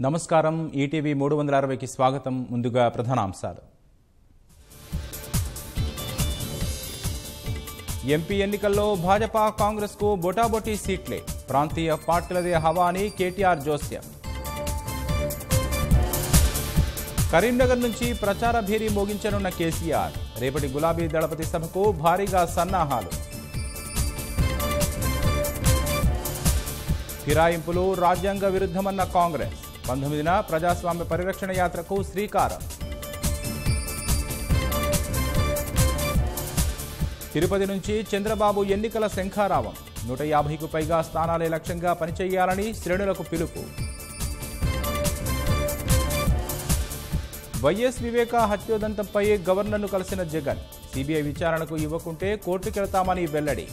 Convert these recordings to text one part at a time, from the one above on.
నమస్కారం ఈటీవీ 360కి స్వాగతం. ముందుగా ప్రధానాంశాలు. ఎంపీ ఎన్నికల్లో భాజపా కాంగ్రెస్కు బొటాబొటీ సీట్లే, ప్రాంతీయ పార్టీలదే హవా అని కేటీఆర్ జోస్యం. కరీంనగర్ నుంచి ప్రచార భేరీ మోగించనున్న కేసీఆర్, రేపటి గులాబీ దళపతి సభకు భారీగా సన్నాహాలు. ఫిరాయింపులు రాజ్యాంగ విరుద్ధమన్న కాంగ్రెస్, 19న ప్రజాస్వామ్య పరిరక్షణ యాత్రకు శ్రీకారం. తిరుపతి నుంచి చంద్రబాబు ఎన్నికల శంఖారావం, 150కు పైగా స్థానాలే లక్ష్యంగా పనిచేయాలని శ్రేణులకు పిలుపు. వైఎస్ వివేక హత్యోదంతంపై గవర్నర్ను కలిసిన జగన్, సిబిఐ విచారణకు ఇవ్వకుంటే కోర్టుకెళ్తామని వెల్లడి.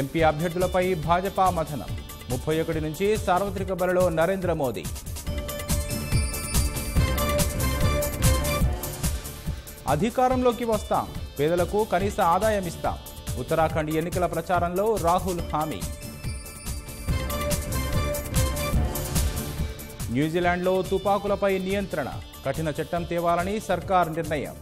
ఎంపీ అభ్యర్థులపై భాజపా మథనం, 31 నుంచి సార్వత్రిక బరిలో నరేంద్ర మోదీ. అధికారంలోకి వస్తాం, పేదలకు కనీస ఆదాయం ఇస్తాం, ఉత్తరాఖండ్ ఎన్నికల ప్రచారంలో రాహుల్ హామీ. న్యూజిలాండ్లో తుపాకులపై నియంత్రణ, కఠిన చట్టం తేవాలని సర్కార్ నిర్ణయం.